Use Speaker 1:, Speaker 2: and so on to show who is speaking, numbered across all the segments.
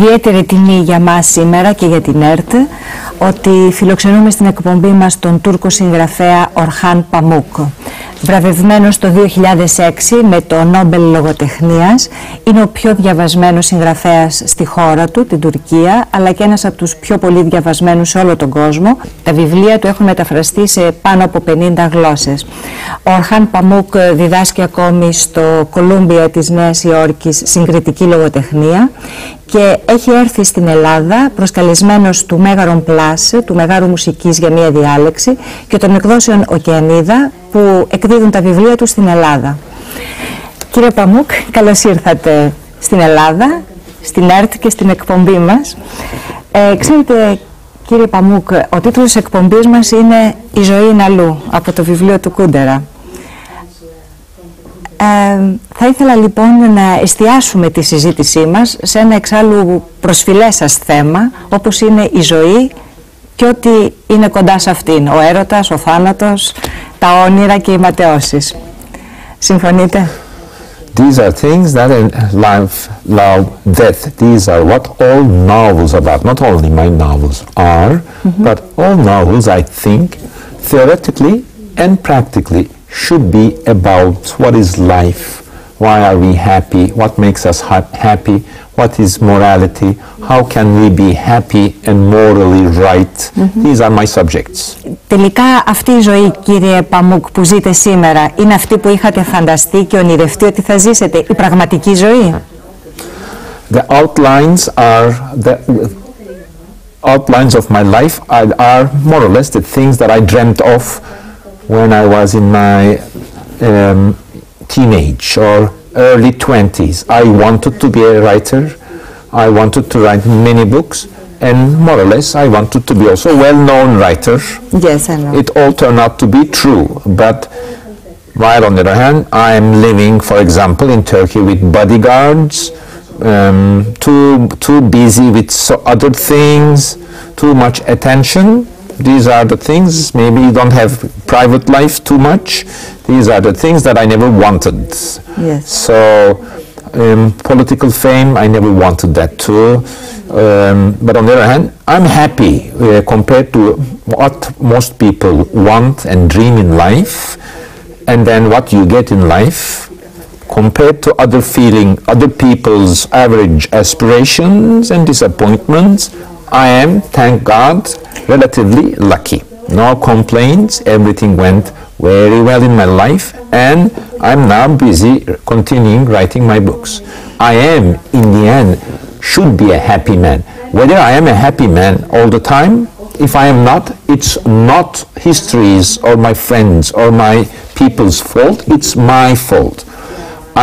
Speaker 1: ιδιαίτερη τιμή για μας σήμερα και για την ΕΡΤ ότι φιλοξενούμε στην εκπομπή μας τον Τούρκο συγγραφέα Ορχάν Παμούκ. Βραβευμένος το 2006 με το Νόμπελ Λογοτεχνίας, είναι ο πιο διαβασμένος συγγραφέας στη χώρα του, την Τουρκία, αλλά και ένας από τους πιο πολύ διαβασμένους σε όλο τον κόσμο. Τα βιβλία του έχουν μεταφραστεί σε πάνω από 50 γλώσσες. Ο Ορχάν Παμούκ διδάσκει ακόμη στο Κολούμπια της Νέας Υόρκης συγκριτική λογοτεχνία και έχει έρθει στην Ελλάδα προσκαλεσμένος του Μέγαρον Πλάς, του Μεγάρου Μουσικής για μία διάλεξη, και των εκδόσεων Οκεανίδα που εκδίδουν τα βιβλία του στην Ελλάδα. Κύριε Παμούκ, καλώς ήρθατε στην Ελλάδα, στην ΕΡΤ και στην εκπομπή μας. Ξέρετε, κύριε Παμούκ, ο τίτλος της εκπομπής μας είναι «Η ζωή είναι αλλού», από το βιβλίο του Κούντερα. Θα ήθελα λοιπόν να εστιάσουμε τη συζήτησή μας σε ένα εξάλλου προσφυλές σας θέμα, όπως είναι η ζωή και ό,τι είναι κοντά σε αυτήν, ο έρωτας, ο θάνατος, τα όνειρα και οι ματαιώσεις. Συμφωνείτε?
Speaker 2: These are things that life, love, death, these are what all novels about, not only my novels are, but all novels, I think, theoretically and practically should be about what is life, why are we happy, what makes us happy, what is morality, how can we be happy and morally right. These are my subjects.
Speaker 1: Τελικά αυτή η ζωή, κύριε Παμούκ, που ζείτε σήμερα, είναι αυτή που είχατε φανταστεί και ονειρευτεί ότι θα ζήσετε, η πραγματική ζωή?
Speaker 2: The outlines of my life are more or less the things that I dreamt of when I was in my teenage or early 20s. I wanted to be a writer. I wanted to write many books, and more or less I wanted to be also a well-known writer.
Speaker 1: Yes, I know.
Speaker 2: It all turned out to be true, but while on the other hand I am living, for example, in Turkey with bodyguards, too busy with other things, too much attention. These are the things, maybe you don't have private life too much. These are the things that I never wanted.
Speaker 1: Yes.
Speaker 2: So, political fame, I never wanted that too. But on the other hand, I'm happy compared to what most people want and dream in life, and then what you get in life, compared to other people's average aspirations and disappointments. I am, thank God, relatively lucky. No complaints, everything went very well in my life, and I'm now busy continuing writing my books. I am, in the end, should be a happy man. Whether I am a happy man all the time, if I am not, it's not history's or my friends or my people's fault, it's my fault.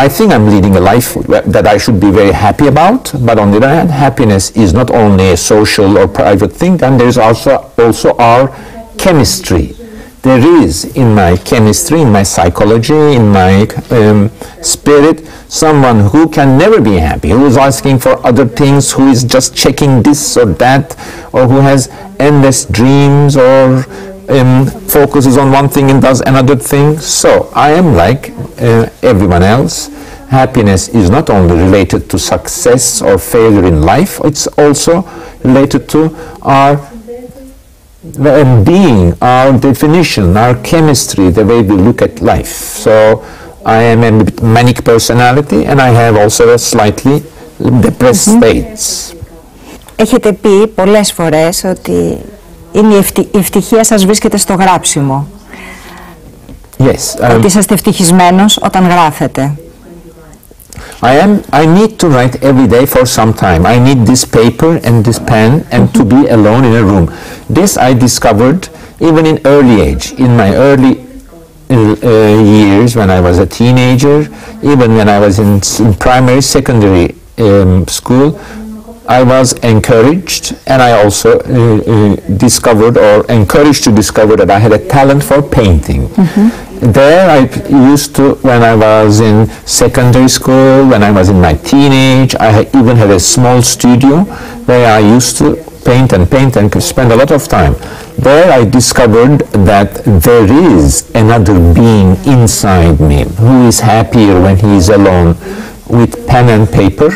Speaker 2: I think I'm leading a life that I should be very happy about, but on the other hand, happiness is not only a social or private thing, and there's also our chemistry. There is in my chemistry, in my psychology, in my spirit, someone who can never be happy, who is asking for other things, who is just checking this or that, or who has endless dreams or focuses on one thing and does another thing. So I am like everyone else. Happiness is not only related to success or failure in life, it's also related to our being, our definition, our chemistry, the way we look at life. So I am a manic personality, and I have also a slightly depressed states.
Speaker 1: Έχετε πει πολλές φορές ότι η ευτυχία σας βρίσκεται στο γράψιμο.
Speaker 2: Yes.
Speaker 1: Ότι είσαστε ευτυχισμένος όταν γράφετε.
Speaker 2: I need to write every day for some time. I need this paper and this pen and to be alone in a room. This I discovered even in early age. In my early years, when I was a teenager, even when I was in primary, secondary school, I was encouraged, and I also discovered or encouraged to discover that I had a talent for painting. There I used to, when I was in secondary school, when I was in my teenage, I even had a small studio where I used to paint and spend a lot of time. There I discovered that there is another being inside me who is happier when he is alone with pen and paper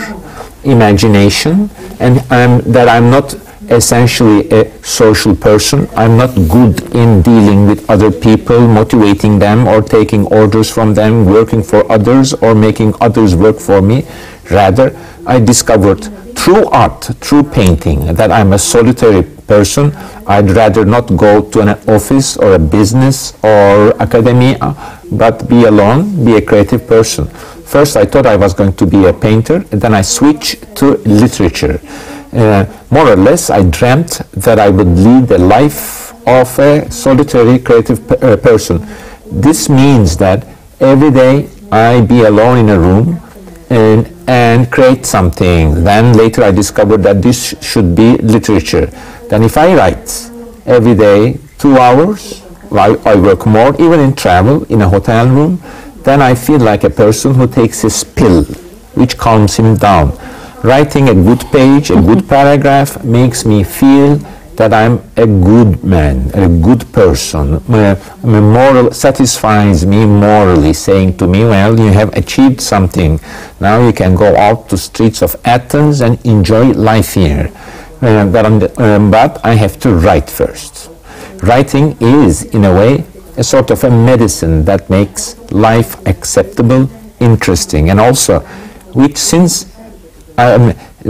Speaker 2: imagination, and that I'm not essentially a social person. I'm not good in dealing with other people, motivating them or taking orders from them, working for others or making others work for me. Rather, I discovered through art, through painting, that I'm a solitary person. I'd rather not go to an office or a business or academia, but be alone, be a creative person. First, I thought I was going to be a painter, and then I switched to literature. More or less, I dreamt that I would lead the life of a solitary creative person. This means that every day I be alone in a room and create something. Then later I discovered that this should be literature. Then if I write every day 2 hours, I work more, even in travel, in a hotel room, then I feel like a person who takes his pill, which calms him down. Writing a good page, a good paragraph, makes me feel that I'm a good man, a good person. Moral satisfies me morally, saying to me, well, you have achieved something. Now you can go out to streets of Athens and enjoy life here. But I have to write first. Writing is, in a way, a sort of a medicine that makes life acceptable, interesting, and also,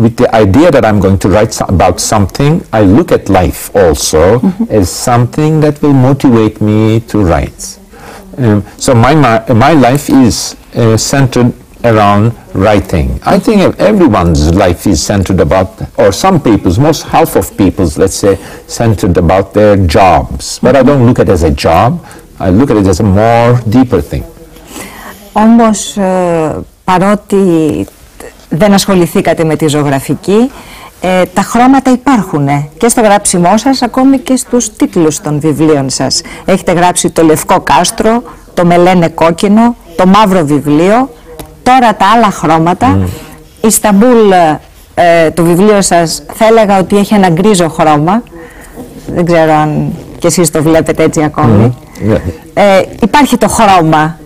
Speaker 2: with the idea that I'm going to write about something, I look at life also as something that will motivate me to write. So my life is centered around writing. I think everyone's life is centered about, or some people's, most half of people's, let's say, centered about their jobs. But I don't look at it as a job. I look at it as a more deeper thing.
Speaker 1: Όμως, παρότι δεν ασχοληθήκατε με τη ζωγραφική, τα χρώματα υπάρχουν και στο γράψιμό σας, ακόμη και στους τίτλους των βιβλίων σας. Έχετε γράψει το λευκό κάστρο, το μελένε κόκκινο, το μαύρο βιβλίο, τώρα τα άλλα χρώματα. Ισταμπούλ, το βιβλίο σας, θα έλεγα ότι έχει ένα γκρίζο χρώμα. Δεν ξέρω αν και εσείς το βλέπετε έτσι ακόμη. Υπάρχει το χρώμα.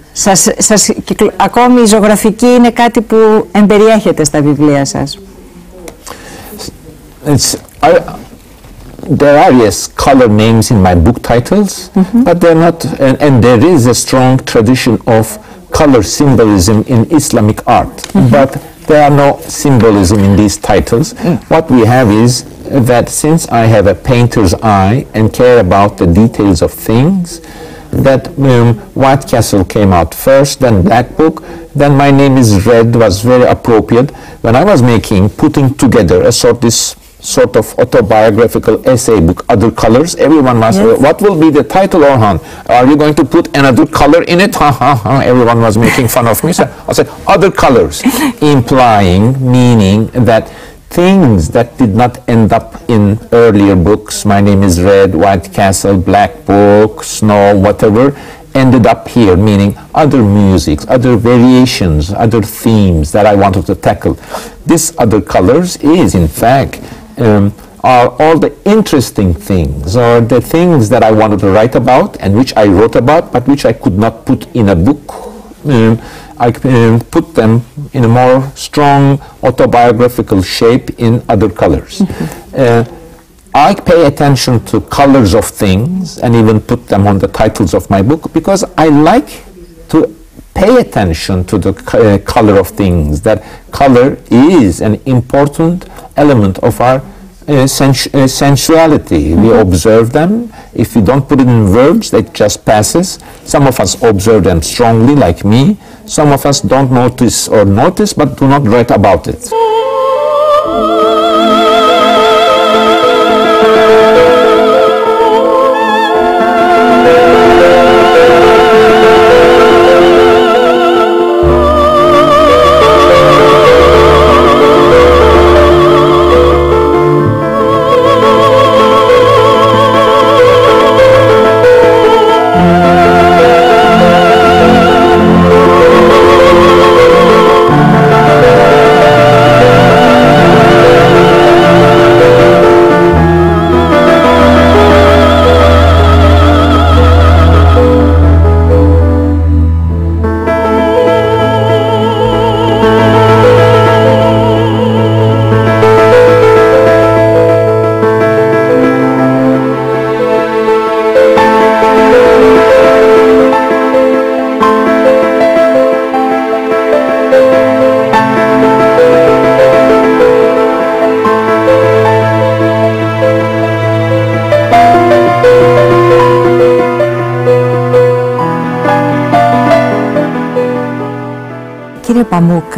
Speaker 1: Ακόμη η ζωγραφική είναι κάτι που εμπεριέχεται στα βιβλία σας.
Speaker 2: There are, yes, color names in my book titles, but they're not, and there is a strong tradition of color symbolism in Islamic art, but there are no symbolism in these titles. What we have is that since I have a painter's eye and care about the details of things, that White Castle came out first, then Black Book, then My Name is Red was very appropriate. When I was putting together this sort of autobiographical essay book, Other Colors, everyone was, what will be the title, Orhan? Are you going to put another color in it? Everyone was making fun of me. So I said, Other Colors, implying, meaning that things that did not end up in earlier books, My Name is Red, White Castle, Black Book, Snow, whatever, ended up here, meaning other musics, other variations, other themes that I wanted to tackle. This Other Colors is, in fact, are all the interesting things, or the things that I wanted to write about and which I wrote about, but which I could not put in a book. I put them in a more strong autobiographical shape in Other Colors. I pay attention to colors of things and even put them on the titles of my book because I like to pay attention to the color of things, that color is an important element of our sensuality. We observe them. If we don't put it in words, it just passes. Some of us observe them strongly, like me. Some of us don't notice or notice, but do not write about it.
Speaker 1: Παμούκ,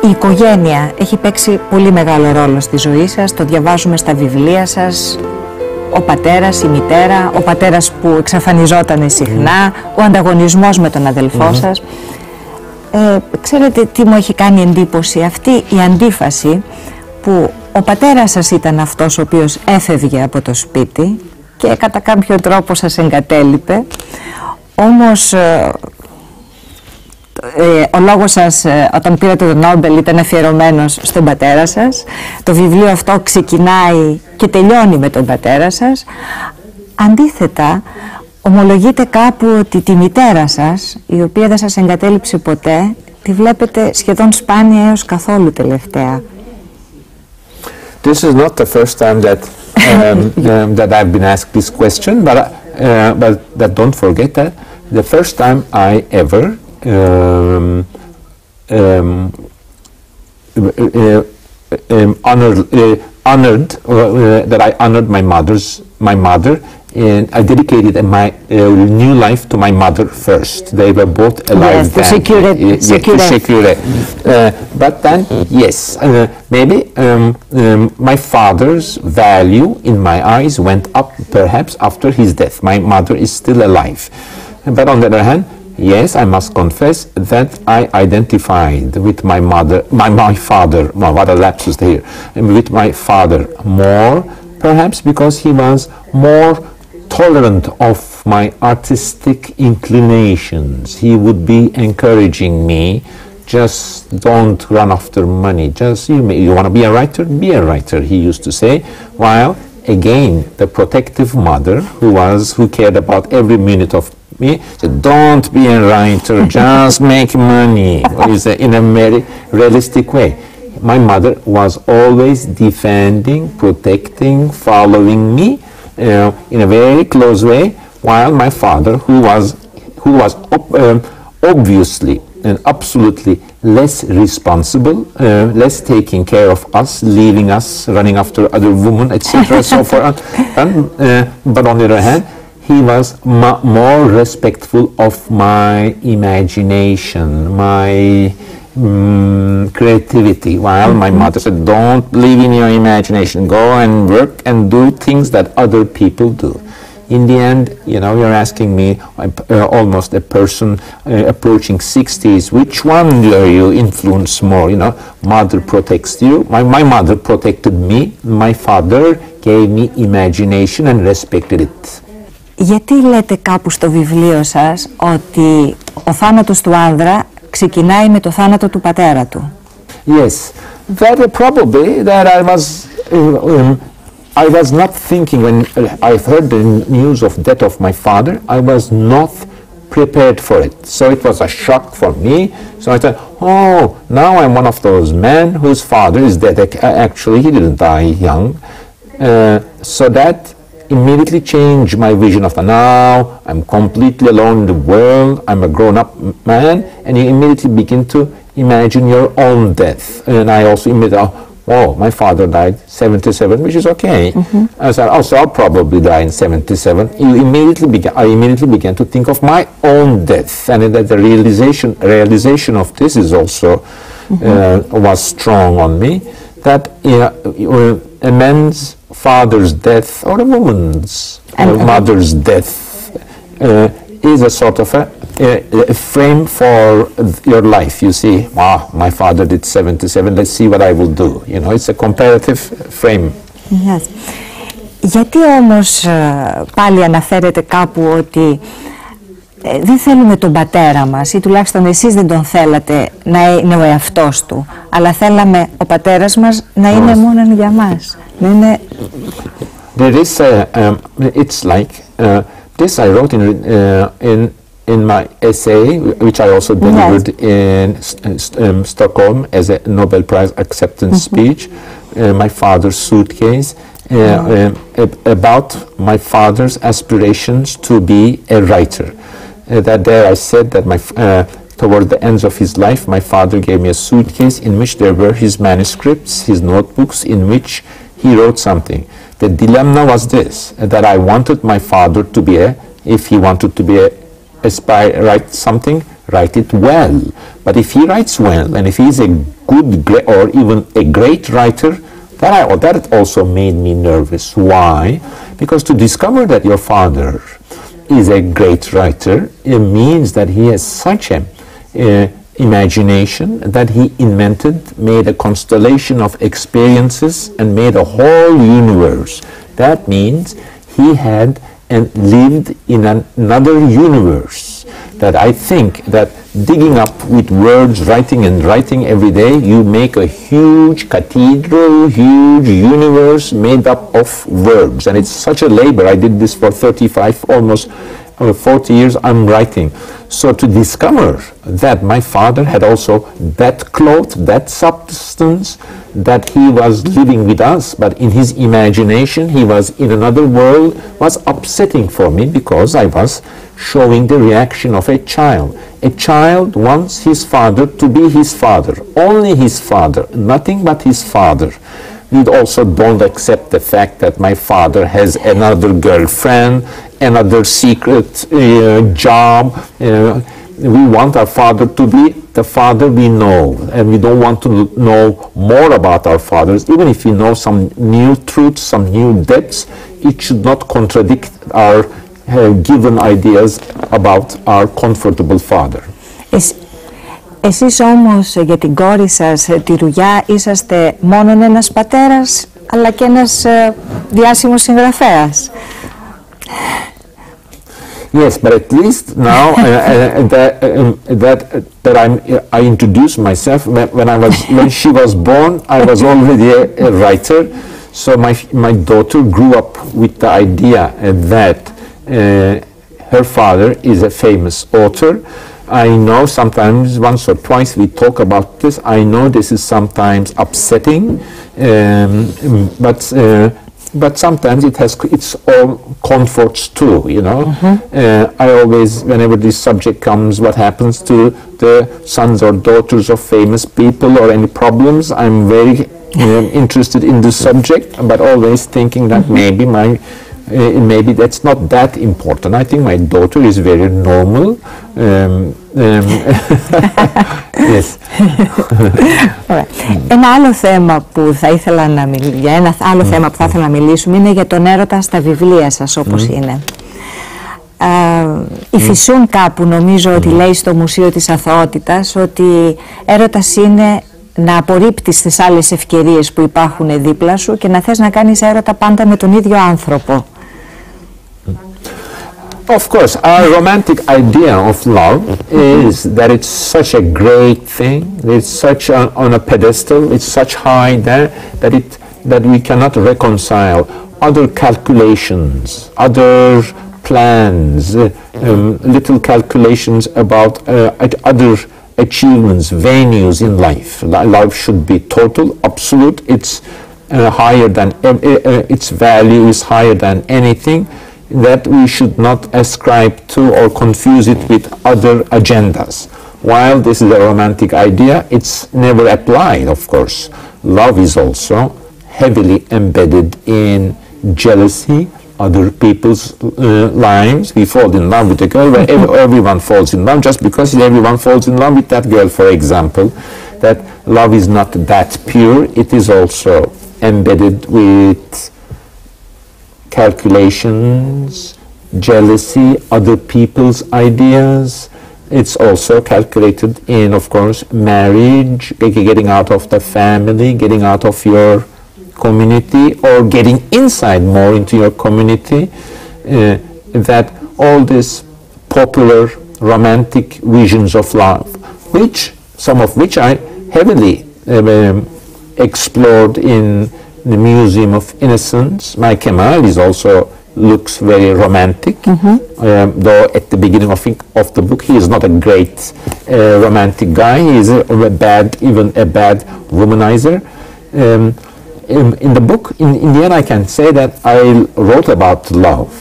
Speaker 1: η οικογένεια έχει παίξει πολύ μεγάλο ρόλο στη ζωή σας, το διαβάζουμε στα βιβλία σας, ο πατέρας, η μητέρα, ο πατέρας που εξαφανιζόταν συχνά, ο ανταγωνισμός με τον αδελφό σας. Ξέρετε τι μου έχει κάνει εντύπωση? Αυτή η αντίφαση που ο πατέρας σας ήταν αυτός ο οποίος έφευγε από το σπίτι και κατά κάποιο τρόπο σας εγκατέλειπε, όμως ο λόγος σας όταν πήρατε το Νόμπελ ήταν αφιερωμένος στον πατέρα σας. Το βιβλίο αυτό ξεκινάει και τελειώνει με τον πατέρα σας. Αντίθετα, ομολογείτε κάπου ότι τη μητέρα σας, η οποία δεν σας εγκατέλειψε ποτέ, τη βλέπετε σχεδόν σπάνια έως καθόλου τελευταία.
Speaker 2: This is not the first time that that I've been asked this question, but don't forget that the first time I ever that I honored my mother, and I dedicated my new life to my mother first. They were both alive then. Secure. But then, yes, maybe my father's value in my eyes went up perhaps after his death. My mother is still alive. But on the other hand, yes, I must confess that I identified with my father, what a lapsus here, with my father more, perhaps because he was more tolerant of my artistic inclinations. He would be encouraging me, just don't run after money, just you want to be a writer, he used to say, while again the protective mother who cared about every minute of me said, don't be a writer, just make money, in a very realistic way. My mother was always defending, protecting, following me in a very close way, while my father, who was obviously and absolutely less responsible, less taking care of us, leaving us, running after other women, etc. so forth. But on the other hand, he was more respectful of my imagination, my creativity, while my mother said, don't live in your imagination, go and work and do things that other people do. In the end, you're asking me, almost a person approaching 60s, which one do you influence more? Mother protects you. My mother protected me. My father gave me imagination and respected it.
Speaker 1: Γιατί λέτε κάπου στο βιβλίο σας ότι ο θάνατος του άνδρα ξεκινάει με το θάνατο του πατέρα του?
Speaker 2: Yes, that probably that I was not thinking when I heard the news of death of my father. I was not prepared for it, so it was a shock for me. So I thought, oh, now I'm one of those men whose father is dead. Actually, he didn't die young, so that immediately changed my vision of now I'm completely alone in the world, I'm a grown-up man, and you immediately begin to imagine your own death. And I also immediately, oh, my father died 77, which is okay. I said, oh, so I'll probably die in 77. I immediately began to think of my own death, and that the realization of this is also was strong on me, that a man's father's death or a woman's mother's death is a sort of a frame for your life. You see, wow, my father did 77, let's see what I will do. It's a comparative frame.
Speaker 1: Yes. Γιατί όμως πάλι αναφέρεται κάπου ότι δεν θέλουμε τον πατέρα μας, ή τουλάχιστον εσείς δεν τον θέλατε να είναι ο εαυτός του, αλλά θέλαμε ο πατέρας μας να είναι μόνο για μας.
Speaker 2: There is it's like this I wrote in my essay, which I also delivered in Stockholm as a Nobel Prize acceptance speech, my father's suitcase, about my father's aspirations to be a writer. That there I said that toward the ends of his life, my father gave me a suitcase in which there were his manuscripts, his notebooks, in which he wrote something. The dilemma was this, that I wanted my father to be if he wanted to be write something, write it well. But if he writes well, and if he's a good or even a great writer, that also made me nervous. Why? Because to discover that your father is a great writer, it means that he has such a imagination that he made a constellation of experiences and made a whole universe. That means he had and lived in another universe. That I think that digging up with words, writing every day, you make a huge cathedral, huge universe made up of words. And it's such a labor. I did this for 35, almost 40 years I'm writing. So to discover that my father had also that cloth, that substance, that he was living with us, but in his imagination he was in another world, was upsetting for me, because I was showing the reaction of a child. A child wants his father to be his father, only his father, nothing but his father. We also don't accept the fact that my father has another girlfriend, another secret job. We want our father to be the father we know, and we don't want to know more about our fathers. Even if we know some new truths, some new depths, it should not contradict our given ideas about our comfortable father.
Speaker 1: Εσείς όμως για την κόρη σας, τη Ρουιά, είσαστε μόνον ένας πατέρας, αλλά και ένας διάσημος συγγραφέας.
Speaker 2: Yes, but at least now that I introduced myself when she was born, I was already a writer. So my daughter grew up with the idea that her father is a famous author. I know sometimes, once or twice we talk about this, I know this is sometimes upsetting, but sometimes it has its own comforts too, you know. I always, whenever this subject comes, what happens to the sons or daughters of famous people or any problems, I'm very interested in this subject, but always thinking that maybe that's not that important. I think my daughter is very normal. Yes.
Speaker 1: Ένα άλλο θέμα που θα ήθελα να μιλήσουμε είναι για τον έρωτα στα βιβλία σας, όπως είναι. Η Φυσούν κάπου, νομίζω ότι λέει στο Μουσείο της Αθωότητας, ότι έρωτας είναι να απορρίπτεις τις άλλες ευκαιρίες που υπάρχουν δίπλα σου και να θες να κάνεις έρωτα πάντα με τον ίδιο άνθρωπο.
Speaker 2: Of course, our romantic idea of love is that it's such a great thing, it's such on a pedestal, it's such high there that we cannot reconcile other calculations, other plans, little calculations about other achievements, venues in life. Love should be total, absolute. It's higher than its value is higher than anything. That we should not ascribe to or confuse it with other agendas. While this is a romantic idea, it's never applied, of course. Love is also heavily embedded in jealousy, other people's lives. We fall in love with a girl where everyone falls in love, just because everyone falls in love with that girl, for example. That love is not that pure. It is also embedded with calculations, jealousy, other people's ideas. It's also calculated in, of course, marriage, getting out of the family, getting out of your community, or getting inside more into your community. That all these popular romantic visions of love, some of which I heavily explored in the Museum of Innocence. My Kemal looks very romantic, though at the beginning of the book he is not a great romantic guy. He is even a bad womanizer. In the book, in the end, I can say that I wrote about love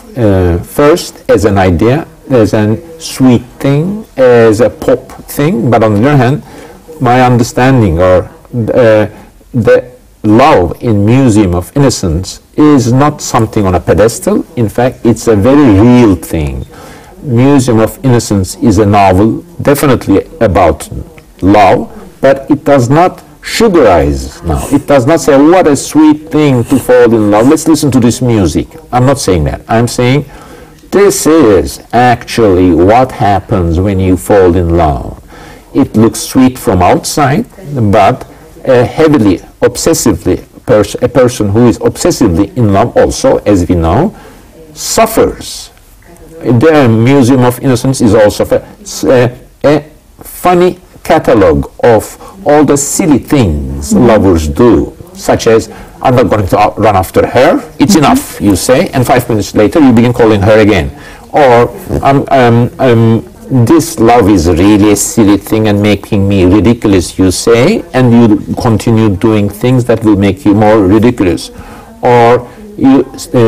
Speaker 2: first as an idea, as a sweet thing, as a pop thing, but on the other hand, my understanding or the love in Museum of Innocence is not something on a pedestal. In fact, it's a very real thing. Museum of Innocence is a novel definitely about love, but it does not sugarize now. It does not say, what a sweet thing to fall in love. Let's listen to this music. I'm not saying that. I'm saying this is actually what happens when you fall in love. It looks sweet from outside, but heavily, obsessively, a person who is obsessively in love also, as we know, suffers. The Museum of Innocence is also a funny catalogue of all the silly things lovers do, such as, I'm not going to run after her, it's enough, you say, and 5 minutes later you begin calling her again. Or, this love is really a silly thing and making me ridiculous, you say, and you continue doing things that will make you more ridiculous. Or you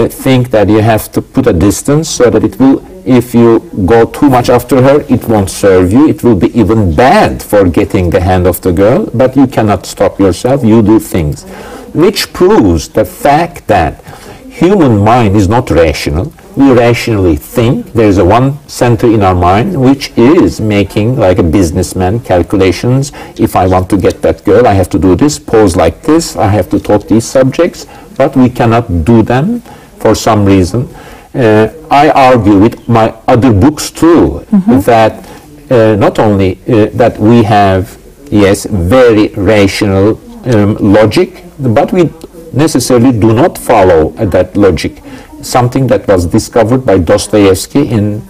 Speaker 2: think that you have to put a distance so that it will, if you go too much after her, it won't serve you. It will be even bad for getting the hand of the girl, but you cannot stop yourself. You do things, which proves the fact that human mind is not rational. We rationally think. There is a one center in our mind which is making, like a businessman, calculations. If I want to get that girl, I have to do this, pose like this, I have to talk these subjects, but we cannot do them for some reason. I argue with my other books too, that not only that we have, yes, very rational logic, but we necessarily do not follow that logic. Something that was discovered by Dostoevsky in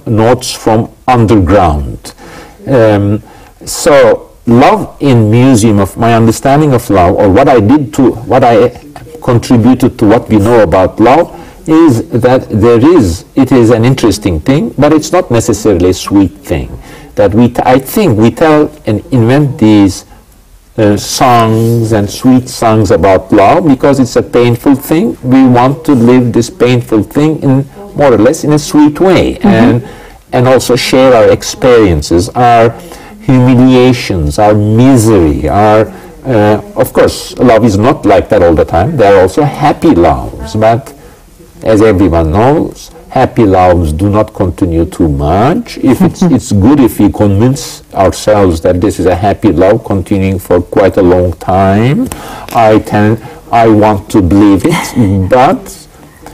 Speaker 2: Notes from Underground. So love in Museum of my understanding of love, or what I contributed to what we know about love, is that it is an interesting thing, but it's not necessarily a sweet thing. That I think we tell and invent these songs and sweet songs about love because it's a painful thing. We want to live this painful thing in more or less in a sweet way, and also share our experiences, our humiliations, our misery, our of course love is not like that all the time. There are also happy loves, but as everyone knows, happy loves do not continue too much. If it's good if we convince ourselves that this is a happy love continuing for quite a long time. I want to believe it, but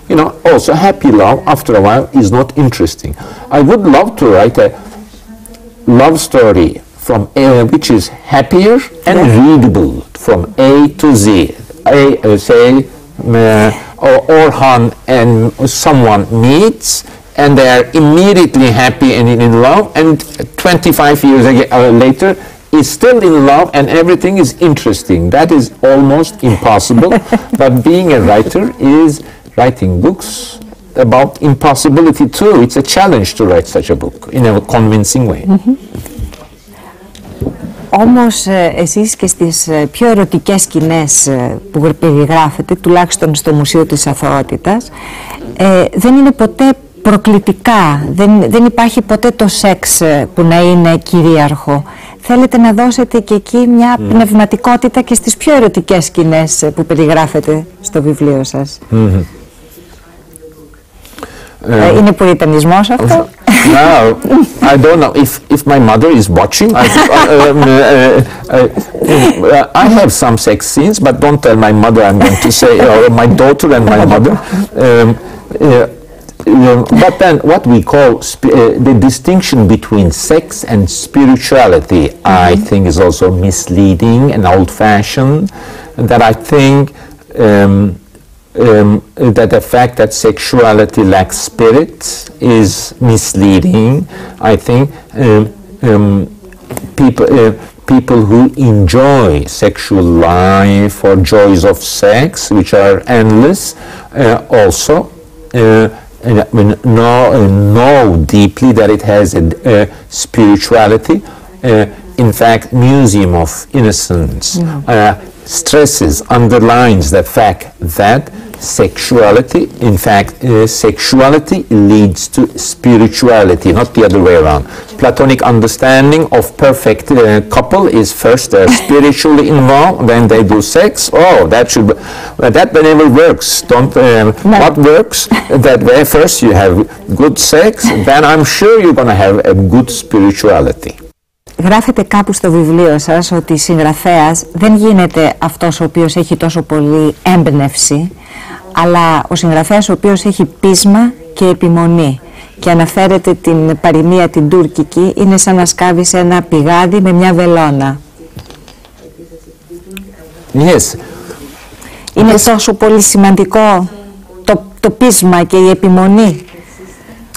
Speaker 2: you know, also happy love after a while is not interesting. I would love to write a love story from which is happier and readable from A to Z. Orhan and someone meets and they are immediately happy and in love, and 25 years later is still in love and everything is interesting. That is almost impossible. But being a writer is writing books about impossibility too. It's a challenge to write such a book in a convincing way.
Speaker 1: Όμως εσείς και στις πιο ερωτικές σκηνές που περιγράφετε, τουλάχιστον στο Μουσείο της Αθωότητας, δεν είναι ποτέ προκλητικά, δεν υπάρχει ποτέ το σεξ που να είναι κυρίαρχο. Θέλετε να δώσετε και εκεί μια πνευματικότητα και στις πιο ερωτικές σκηνές που περιγράφετε στο βιβλίο σας. Είναι πουριτανισμός αυτό?
Speaker 2: No, I don't know if my mother is watching. I have some sex scenes, but don't tell my mother. I'm going to say, or my daughter and my mother. But then what we call the distinction between sex and spirituality, I think, is also misleading and old-fashioned. That I think that the fact that sexuality lacks spirit is misleading. I think people who enjoy sexual life or joys of sex, which are endless, also know deeply that it has a spirituality. In fact, Museum of Innocence stresses, underlines the fact that sexuality. In fact, sexuality leads to spirituality, not the other way around. Platonic understanding of perfect couple is first they're spiritually involved, then they do sex. Oh, that never works. What works? That way first you have good sex, then I'm sure you're going to have a good spirituality.
Speaker 1: Γράφετε κάπου στο βιβλίο σας ότι η συγγραφέας δεν γίνεται αυτός ο οποίος έχει τόσο πολύ έμπνευση, αλλά ο συγγραφέας ο οποίος έχει πείσμα και επιμονή. Και αναφέρεται την παροιμία την τουρκική, είναι σαν να σκάβεις ένα πηγάδι με μια βελόνα.
Speaker 2: Yes.
Speaker 1: Είναι τόσο πολύ σημαντικό το πείσμα και η επιμονή.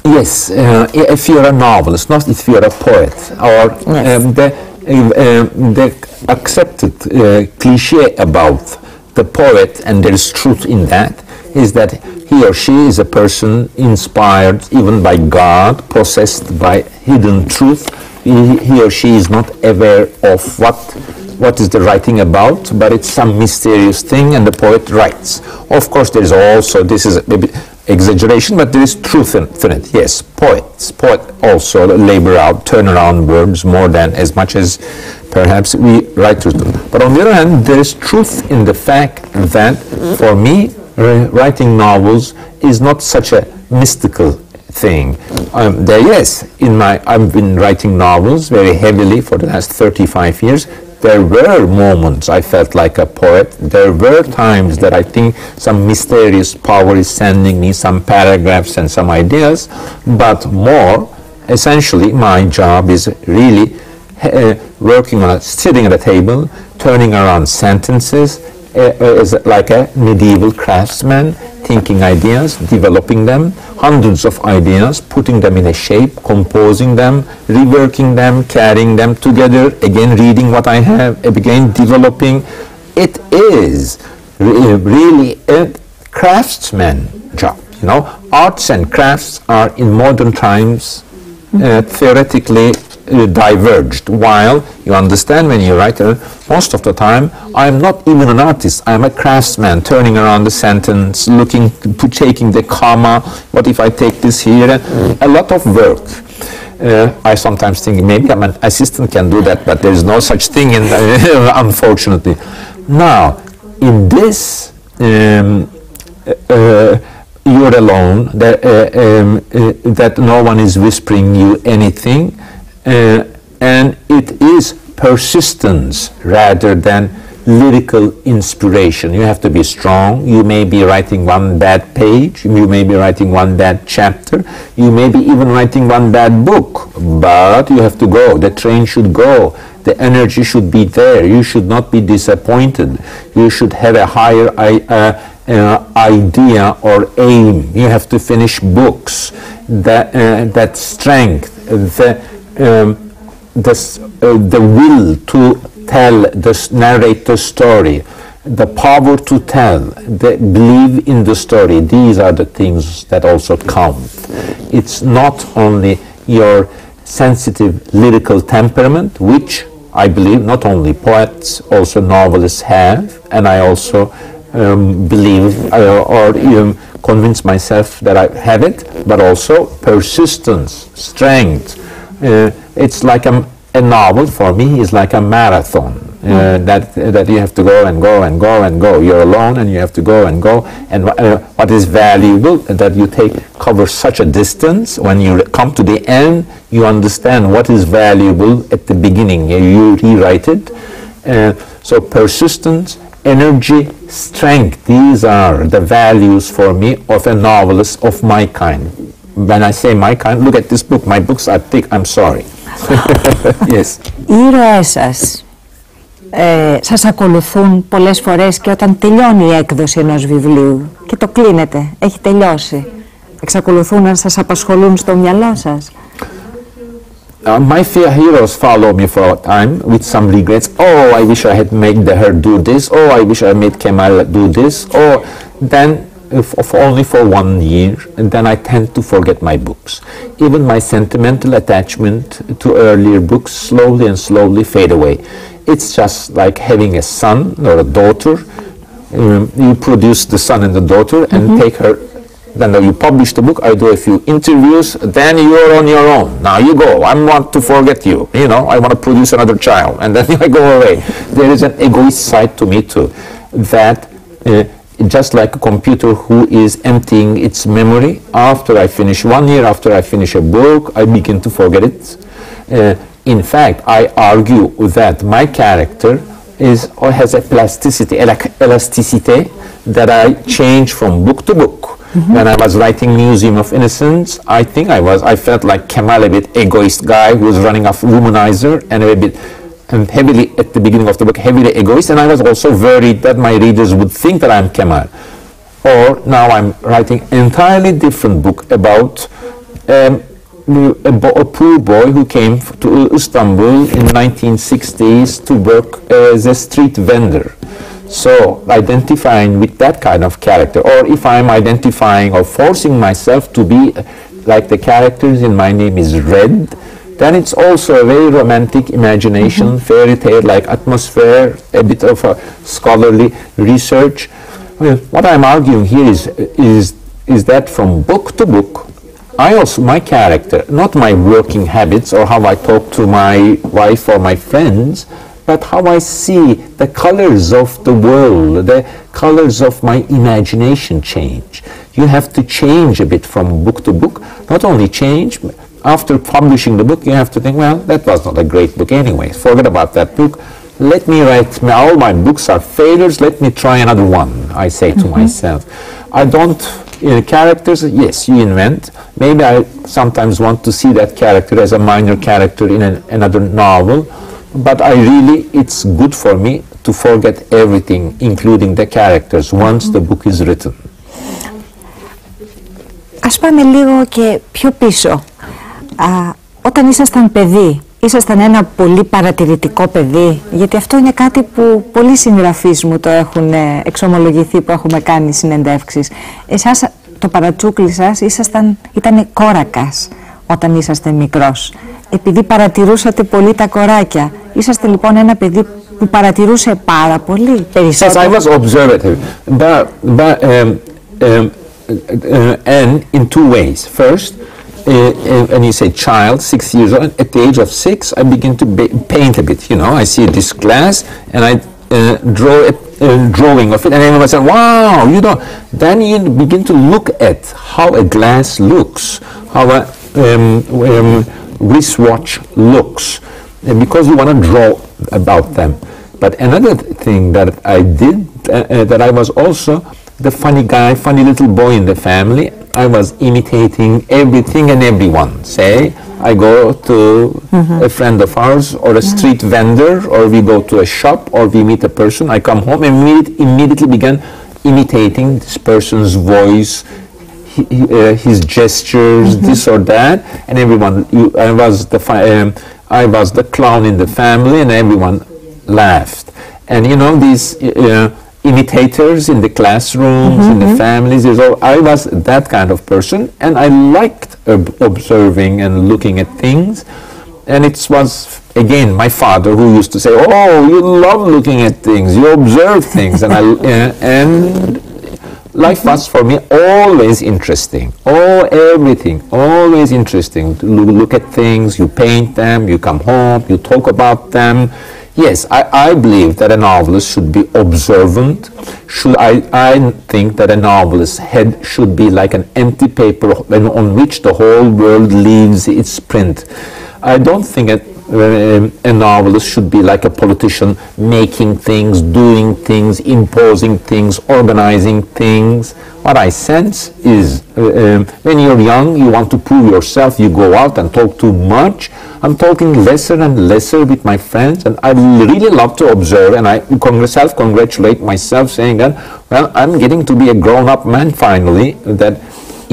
Speaker 2: Yes, if you're a novelist, not if you're a poet, or the accepted cliché about the poet, and there is truth in that, is that he or she is a person inspired even by God, possessed by hidden truth. He or she is not aware of what is the writing about, but it's some mysterious thing, and the poet writes. Of course, there is also, this is maybe exaggeration, but there is truth in it. Yes, poets also labor out, turn around words more than as much as perhaps we writers do. But on the other hand, there is truth in the fact that for me, writing novels is not such a mystical thing. I've been writing novels very heavily for the last 35 years. There were moments I felt like a poet. There were times that I think some mysterious power is sending me some paragraphs and some ideas, but more, essentially, my job is really sitting at a table, turning around sentences, like a medieval craftsman, thinking ideas, developing them, hundreds of ideas, putting them in a shape, composing them, reworking them, carrying them together, again reading what I have, again developing. It is really a craftsman job. You know, arts and crafts are in modern times theoretically diverged, while you understand when you write, most of the time I'm not even an artist, I'm a craftsman, turning around the sentence, taking the comma, what if I take this here, a lot of work. I sometimes think maybe an assistant can do that, but there is no such thing, unfortunately. Now, in this, you're alone, that no one is whispering you anything, and it is persistence rather than lyrical inspiration. You have to be strong. You may be writing one bad page, you may be writing one bad chapter, you may be even writing one bad book, but you have to go. The train should go. The energy should be there. You should not be disappointed. You should have a higher idea or aim. You have to finish books. That strength, the will to narrate the story, the power to tell, believe in the story, these are the things that also count. It's not only your sensitive lyrical temperament, which I believe not only poets, also novelists have, and I also believe or convince myself that I have it, but also persistence, strength. It's like a novel for me is like a marathon that you have to go and go and go and go. You're alone and you have to go and go. And what is valuable that you cover such a distance. When you come to the end, you understand what is valuable at the beginning. You rewrite it. So persistence, energy, strength. These are the values for me of a novelist of my kind. When I say my kind, look at this book. My books are thick. I'm sorry. Yes.
Speaker 1: Οι ήρωές σας ακολουθούν πολλές φορές και όταν τελειώνει η έκδοση ενός βιβλίου και το κλείνετε, έχει τελειώσει, εξακολουθούν να σας απασχολούν στο μυαλό σας?
Speaker 2: My heroes follow me for a time with some regrets. Oh, I wish I had made her do this. Oh, I wish I made Kemal do this. Oh, then only for 1 year, and then I tend to forget my books. Even my sentimental attachment to earlier books slowly and slowly fade away. It's just like having a son or a daughter you produce the son and the daughter and take her, then you publish the book, I do a few interviews, then you're on your own. Now you go, I want to forget you, you know, I want to produce another child, and then I go away. There is an egoist side to me too, that just like a computer who is emptying its memory, after I finish 1 year, after I finish a book, I begin to forget it. In fact, I argue that my character has a plasticity, elasticity that I change from book to book. When I was writing Museum of Innocence, I think I felt like Kemal, a bit egoist guy who was running a womanizer, and a bit heavily, at the beginning of the book, heavily egoist, and I was also worried that my readers would think that I'm Kemal. Or now I'm writing entirely different book about a poor boy who came to Istanbul in 1960s to work as a street vendor. So identifying with that kind of character, or if I'm identifying or forcing myself to be like the characters in My Name is Red, then it's also a very romantic imagination, fairy tale-like atmosphere, a bit of a scholarly research. Well, what I'm arguing here is that from book to book, my character, not my working habits or how I talk to my wife or my friends, but how I see the colors of the world, the colors of my imagination change. You have to change a bit from book to book. Not only change, after publishing the book, you have to think, well, that was not a great book anyway. Forget about that book. Let me write, all my books are failures, let me try another one, I say to myself. I don't, characters, yes, you invent. Maybe I sometimes want to see that character as a minor character in another novel. But it's good for me to forget everything, including the characters, once the book is written.
Speaker 1: Ας πάμε λίγο και πιο πίσω. Όταν ήσασταν παιδί, ήσασταν ένα πολύ παρατηρητικό παιδί, γιατί αυτό είναι κάτι που πολλοί συγγραφείς μου το έχουν εξομολογηθεί, που έχουμε κάνει συνεντεύξεις. Εσάς, το παρατσούκλι σας ήταν κόρακας όταν είσαστε μικρός. Επειδή παρατηρούσατε πολύ τα κοράκια, είσαστε λοιπόν ένα παιδί που παρατηρούσε πάρα πολύ περισσότερο.
Speaker 2: Yes, I was observative, and in two ways. First, when you say child, 6 years old, at the age of 6, I begin to paint a bit. You know, I see this glass, and I draw a drawing of it, and everyone says, "Wow, you know." Then you begin to look at how a glass looks, how a wristwatch looks, because you want to draw about them. But another thing that I did, that I was also the funny guy, funny little boy in the family. I was imitating everything and everyone. Say, I go to a friend of ours, or a street vendor, or we go to a shop, or we meet a person. I come home and immediately began imitating this person's voice, his gestures, this or that, and everyone. I was the clown in the family, and everyone laughed. And you know, these imitators in the classrooms, in the families. I was that kind of person, and I liked observing and looking at things. And it was, again, my father who used to say, "Oh, you love looking at things, you observe things," and life was for me always interesting. Everything, always interesting. To look at things, you paint them, you come home, you talk about them. Yes, I believe that a novelist should be observant. I think that a novelist's head should be like an empty paper on which the whole world leaves its print. I don't think a novelist should be like a politician, making things, doing things, imposing things, organizing things. What I sense is when you're young, you want to prove yourself, you go out and talk too much. I'm talking lesser and lesser with my friends, and I really love to observe, and I self-congratulate myself saying that, well, I'm getting to be a grown-up man finally, that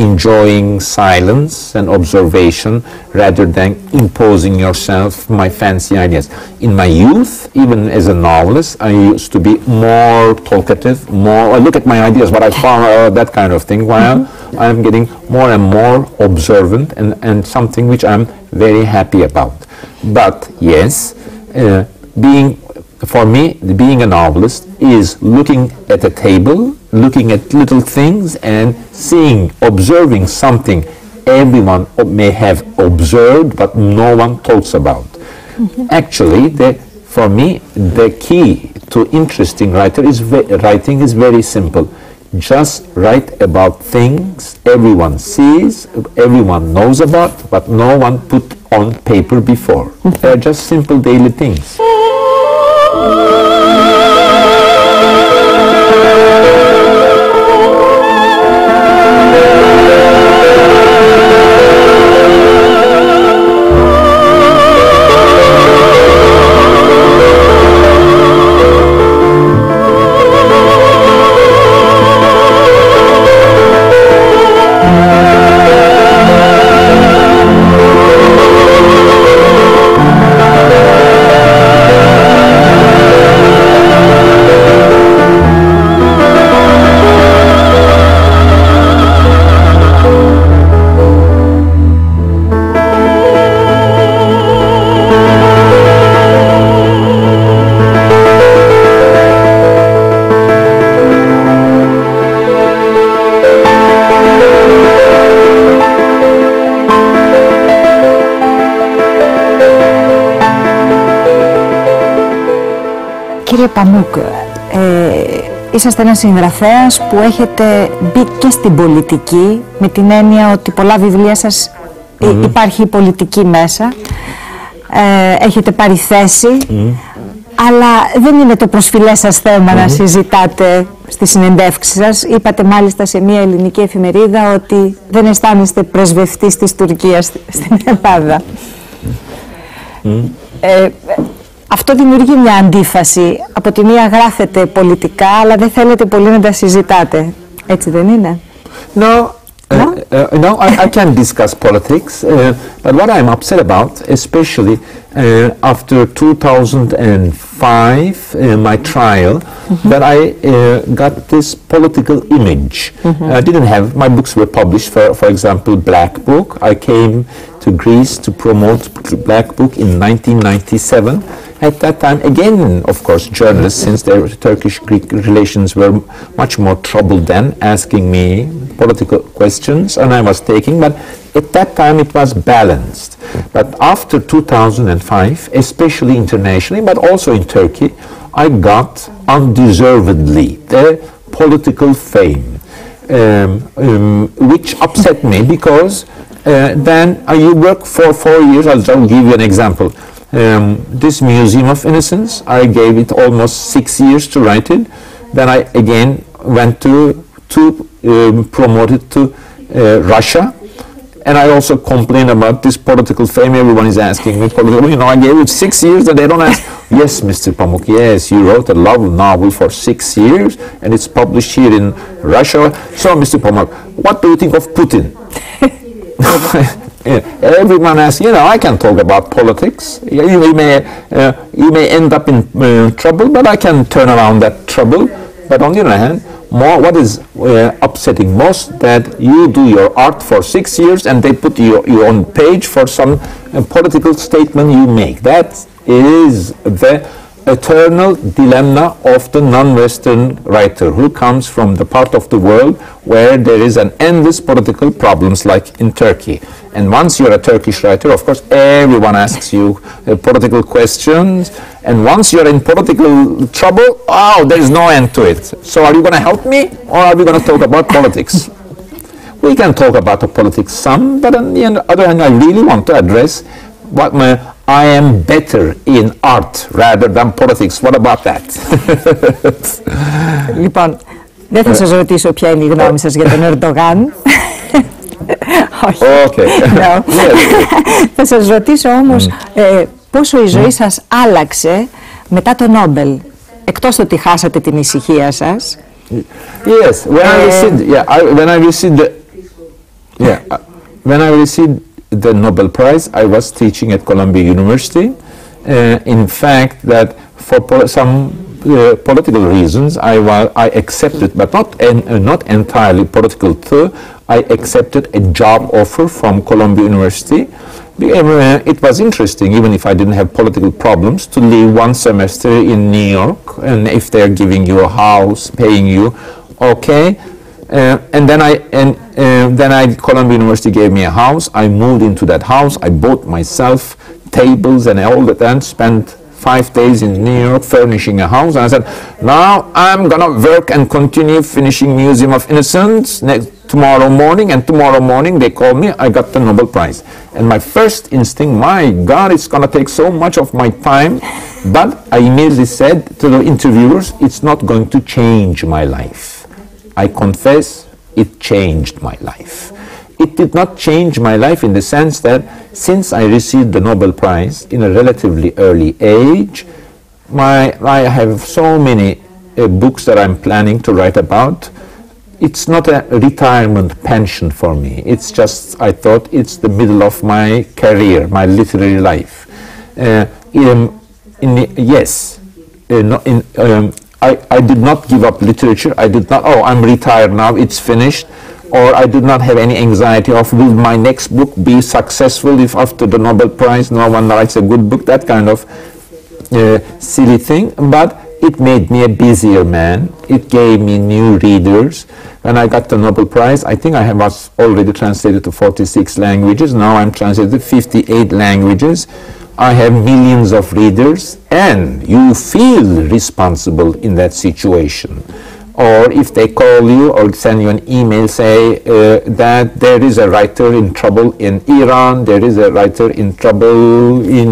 Speaker 2: enjoying silence and observation rather than imposing yourself my fancy ideas. In my youth, even as a novelist, I used to be more talkative, I look at my ideas, what I found, that kind of thing, while I'm getting more and more observant, and something which I'm very happy about. But yes, being for me, being a novelist is looking at a table, looking at little things and seeing, observing something everyone may have observed but no one talks about. Actually, for me, the key to interesting writing is very simple. Just write about things everyone sees, everyone knows about, but no one put on paper before. They're just simple daily things.
Speaker 1: Κύριε Παμούκ, είσαστε ένας συγγραφέας που έχετε μπει και στην πολιτική, με την έννοια ότι πολλά βιβλία σας υπάρχει η πολιτική μέσα, έχετε πάρει θέση, αλλά δεν είναι το προσφυλές σας θέμα να συζητάτε στις συνεντεύξεις σας. Είπατε μάλιστα σε μια ελληνική εφημερίδα ότι δεν αισθάνεστε πρεσβευτής της Τουρκίας στην Ελλάδα. Αυτό δημιουργεί μια αντίφαση. Από τη μία γράφετε πολιτικά, αλλά δεν θέλετε πολύ να τα συζητάτε. Έτσι δεν είναι?
Speaker 2: No, I can discuss politics, but what I'm upset about, especially after 2005, my trial, that I got this political image. I didn't have, my books were published, for example, Black Book. I came to Greece to promote Black Book in 1997. At that time, again, of course, journalists, since their Turkish-Greek relations were much more troubled then, asking me political questions, and I was taking, but at that time it was balanced. But after 2005, especially internationally, but also in Turkey, I got undeservedly the political fame, which upset me because then you work for 4 years. I'll give you an example. This Museum of Innocence, I gave it almost 6 years to write it. Then I again went to promote it to Russia. And I also complain about this political fame. Everyone is asking me, I gave it 6 years and they don't ask, yes, Mr. Pamuk, yes, you wrote a love novel for 6 years and it's published here in Russia. So, Mr. Pamuk, what do you think of Putin? Everyone asks, I can talk about politics. You may end up in trouble, but I can turn around that trouble. But on the other hand, what is upsetting most, that you do your art for 6 years and they put you on page for some political statement you make. That is the eternal dilemma of the non-Western writer who comes from the part of the world where there is an endless political problems like in Turkey. And once you're a Turkish writer, of course, everyone asks you political questions. And once you're in political trouble, there is no end to it. So are you going to help me or are we going to talk about politics? We can talk about the politics some, but on the other hand, I really want to address what I am better in art rather than politics. What about that?
Speaker 1: Λοιπόν, δεν θα σας ρωτήσω ποια είναι η γνώμη σας για τον Ερντογάν. Όχι.
Speaker 2: Okay.
Speaker 1: No. Θα σας ρωτήσω όμως πόσο η ζωή σας άλλαξε μετά το Νόμπελ, εκτός το ότι χάσατε την ησυχία σας.
Speaker 2: Yes, when I received the Nobel Prize, I was teaching at Columbia University. In fact, that for some political reasons, I accepted, but not entirely political too. I accepted a job offer from Columbia University It was interesting, even if I didn't have political problems, to live one semester in New York, and if they're giving you a house, paying you, okay. And then Columbia University gave me a house. I moved into that house. I bought myself tables and all that, and spent 5 days in New York furnishing a house. And I said, now I'm gonna work and continue finishing Museum of Innocence tomorrow morning. And tomorrow morning they called me, I got the Nobel Prize. And my first instinct, my God, it's gonna take so much of my time. But I immediately said to the interviewers, it's not going to change my life. I confess, it changed my life. It did not change my life in the sense that since I received the Nobel Prize in a relatively early age, I have so many books that I'm planning to write about. It's not a retirement pension for me. It's just, I thought, it's the middle of my career, my literary life. I did not give up literature. I did not, oh, I'm retired now, it's finished. Or I did not have any anxiety of, will my next book be successful if after the Nobel Prize no one writes a good book, that kind of silly thing. But it made me a busier man. It gave me new readers. When I got the Nobel Prize, I think I was already translated to 46 languages. Now I'm translated to 58 languages. I have millions of readers, and you feel responsible in that situation. Or if they call you or send you an email, say that there is a writer in trouble in Iran, there is a writer in trouble, in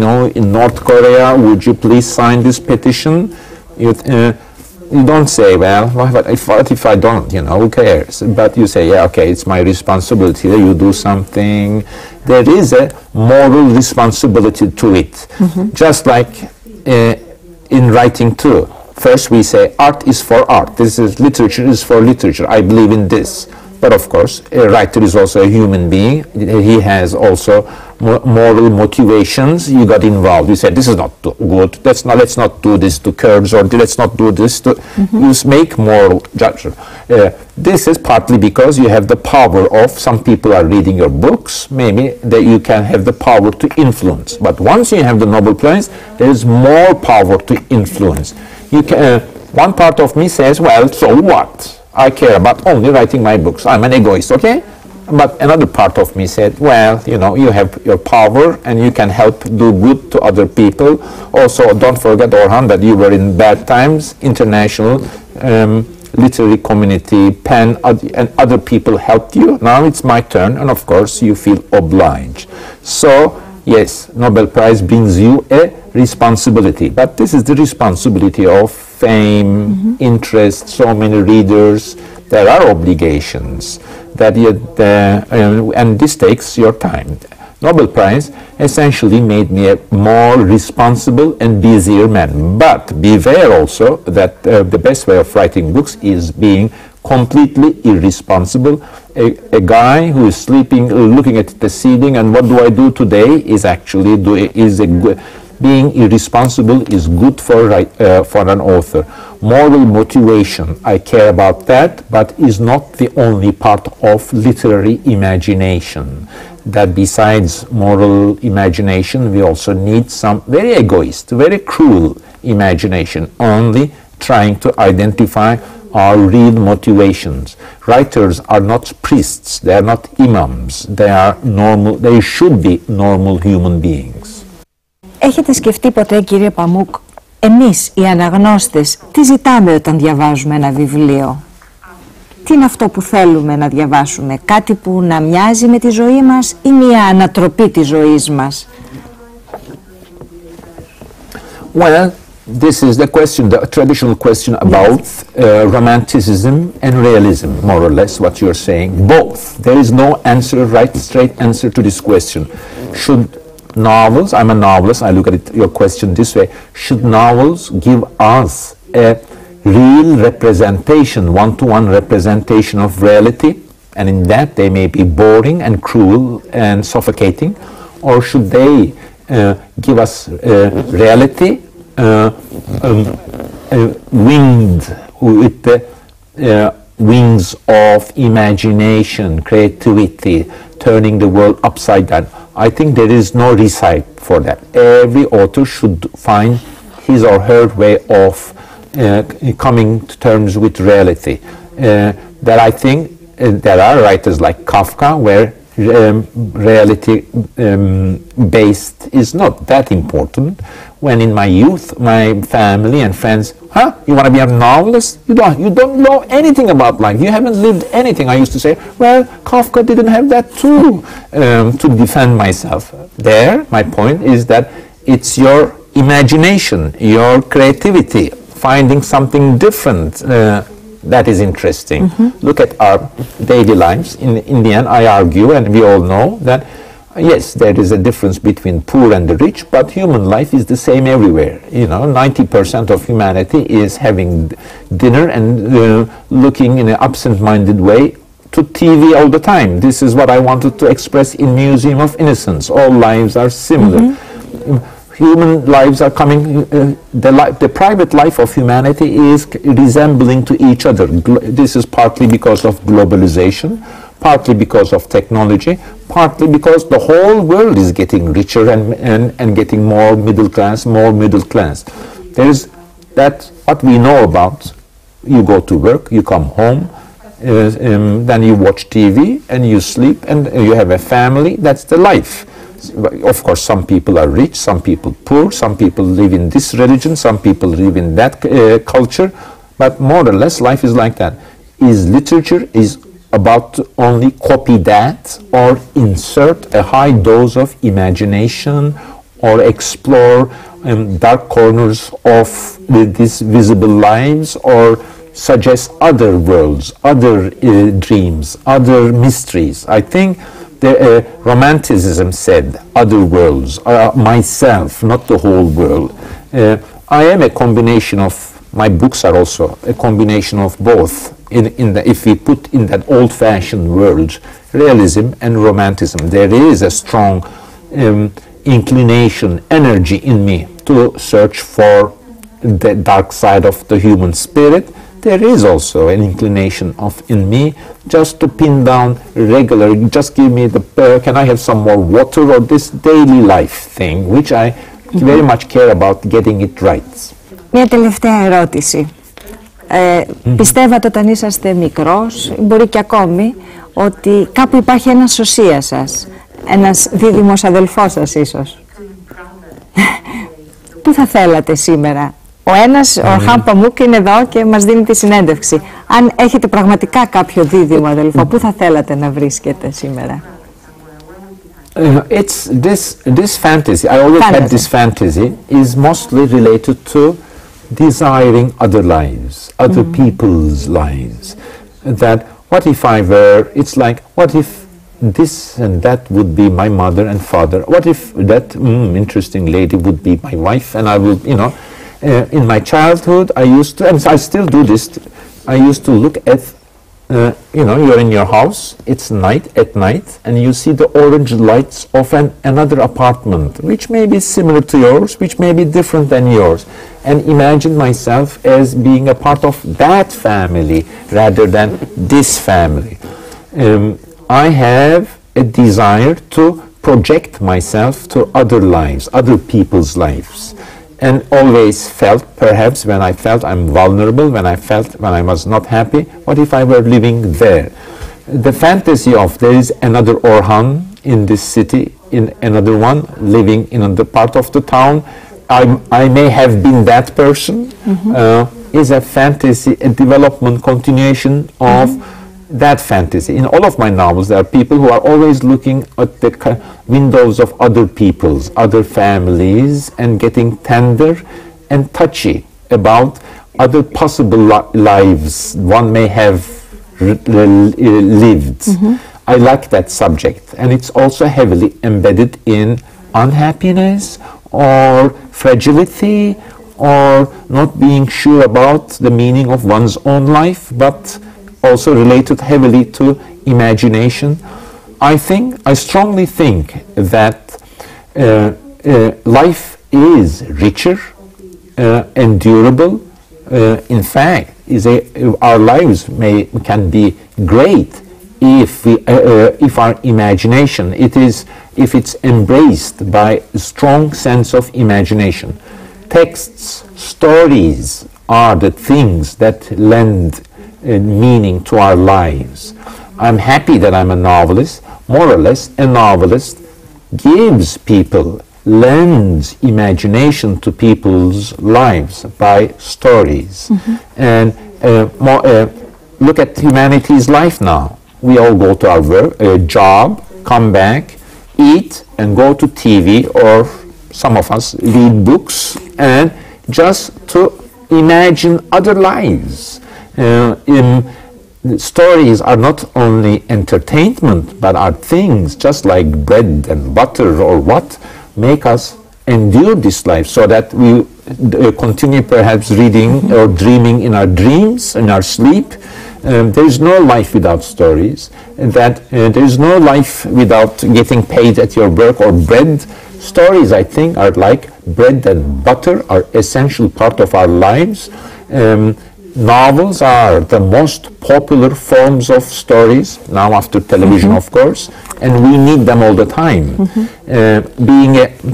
Speaker 2: North Korea, would you please sign this petition? You don't say, well, what if I don't, who cares? But you say, yeah, okay, it's my responsibility, you do something. There is a moral responsibility to it, just like in writing too. First we say art is for art, literature is for literature, I believe in this. But of course, a writer is also a human being. He has also moral motivations. You got involved. You said, this is not good. Let's not do this to Kurds, or let's not do this to... You make moral judgment. This is partly because you have the power of, some people are reading your books, maybe that you can have the power to influence. But once you have the Nobel Prize, there is more power to influence. You can, one part of me says, well, so what? I care about only writing my books. I'm an egoist, okay? But another part of me said, well, you have your power and you can help do good to other people. Also, don't forget, Orhan, that you were in bad times, international literary community, PEN, and other people helped you. Now it's my turn, and of course you feel obliged. So, yes, Nobel Prize brings you a responsibility, but this is the responsibility of fame, interest, so many readers. There are obligations that and this takes your time. Nobel Prize essentially made me a more responsible and busier man. But beware also that the best way of writing books is being completely irresponsible. A guy who is sleeping, looking at the ceiling, and what do I do today, is actually being irresponsible is good for an author. Moral motivation, I care about that, but is not the only part of literary imagination. That besides moral imagination, we also need some very egoist, very cruel imagination, only trying to identify our real motivations. Writers are not priests, they are not imams, they are normal, they should be normal human beings.
Speaker 1: Έχετε σκεφτεί ποτέ, κύριε Παμούκ, εμείς οι αναγνώστες τι ζητάμε όταν διαβάζουμε ένα βιβλίο? Τι είναι αυτό που θέλουμε να διαβάσουμε? Κάτι που να μοιάζει με τη ζωή μας ή μια ανατροπή της ζωής μας?
Speaker 2: Well, this is the question, the traditional question about romanticism and realism, more or less what you're saying. Both. There is no answer, straight answer to this question. Should novels, I'm a novelist, I look at your question this way, should novels give us a real representation, one-to-one representation of reality, and in that they may be boring and cruel and suffocating, or should they give us reality winged with the wings of imagination, creativity, turning the world upside down? I think there is no recipe for that. Every author should find his or her way of coming to terms with reality. That I think there are writers like Kafka where reality based is not that important. When in my youth, my family and friends, you want to be a novelist? You don't know anything about life. You haven't lived anything. I used to say, well, Kafka didn't have that too, to defend myself. There, my point is that it's your imagination, your creativity, finding something different that is interesting. Look at our daily lives. In the end, I argue, and we all know that yes, there is a difference between poor and the rich, but human life is the same everywhere. 90% of humanity is having dinner and looking in an absent-minded way to TV all the time. This is what I wanted to express in Museum of Innocence. All lives are similar. Human lives are coming, the private life of humanity is resembling to each other. This is partly because of globalization, partly because of technology, partly because the whole world is getting richer and getting more middle class. There's that, what we know about, you go to work, you come home, then you watch TV and you sleep and you have a family, that's the life. Of course, some people are rich, some people poor, some people live in this religion, some people live in that culture, but more or less life is like that. Is literature about to only copy that or insert a high dose of imagination or explore dark corners of these visible lives or suggest other worlds, other dreams, other mysteries? I think the Romanticism said other worlds, myself, not the whole world. I am a combination of, my books are also a combination of both. If we put in that old-fashioned world, realism and romanticism, there is a strong inclination, energy in me to search for the dark side of the human spirit. There is also an inclination in me just to pin down regular, just give me can I have some more water, or this daily life thing, which I very much care about getting it right.
Speaker 1: Μια τελευταία ερώτηση. Πιστεύατε όταν είσαστε μικρός, μπορεί και ακόμη, ότι κάπου υπάρχει ένας σωσίας σας, ένας δίδυμος αδελφός σας ίσως? Πού θα θέλατε σήμερα? Ο ένας, ο Ορχάν Παμούκ, είναι εδώ και μας δίνει τη συνέντευξη. Αν έχετε πραγματικά κάποιο δίδυμο αδελφό, πού θα θέλατε να βρίσκετε σήμερα?
Speaker 2: It's this fantasy, I always had this fantasy, is mostly related to desiring other lives, other people's lives. That what if I were, it's like, what if this and that would be my mother and father? What if that interesting lady would be my wife, and I would, in my childhood, I used to, and I still do this, I used to look at, you're in your house, it's at night, and you see the orange lights of another apartment, which may be similar to yours, which may be different than yours, and imagine myself as being a part of that family rather than this family. I have a desire to project myself to other lives, other people's lives. And always felt, perhaps when I felt I'm vulnerable, when I was not happy, what if I were living there? The fantasy of there is another Orhan in this city, in another one living in another part of the town, I may have been that person, is a fantasy, a development, continuation of that fantasy. In all of my novels, there are people who are always looking at the windows of other people's, other families, and getting tender and touchy about other possible lives one may have lived. I like that subject, and it's also heavily embedded in unhappiness or fragility or not being sure about the meaning of one's own life, but also related heavily to imagination. I strongly think that life is richer and durable. In fact, our lives can be great if our imagination, if it's embraced by a strong sense of imagination. Texts, stories are the things that lend meaning to our lives. I'm happy that I'm a novelist. More or less, a novelist gives people, lends imagination to people's lives by stories. And look at humanity's life now. We all go to our work, job, come back, eat, and go to TV, or some of us read books, and just to imagine other lives. Stories are not only entertainment, but are things just like bread and butter or what make us endure this life, so that we continue perhaps reading or dreaming in our dreams, in our sleep. There is no life without stories, and that there is no life without getting paid at your work or bread. Stories, I think, are like bread and butter, are essential part of our lives. Novels are the most popular forms of stories, now after television, of course, and we need them all the time.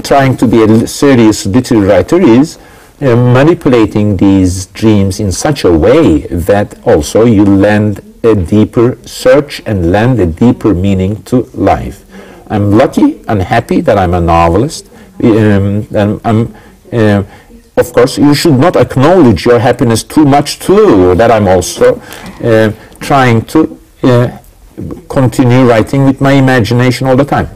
Speaker 2: Trying to be a serious literary writer is manipulating these dreams in such a way that also you lend a deeper search and lend a deeper meaning to life. I'm lucky and happy that I'm a novelist. Of course, you should not acknowledge your happiness too much too, that I'm also trying to continue writing with my imagination all the time.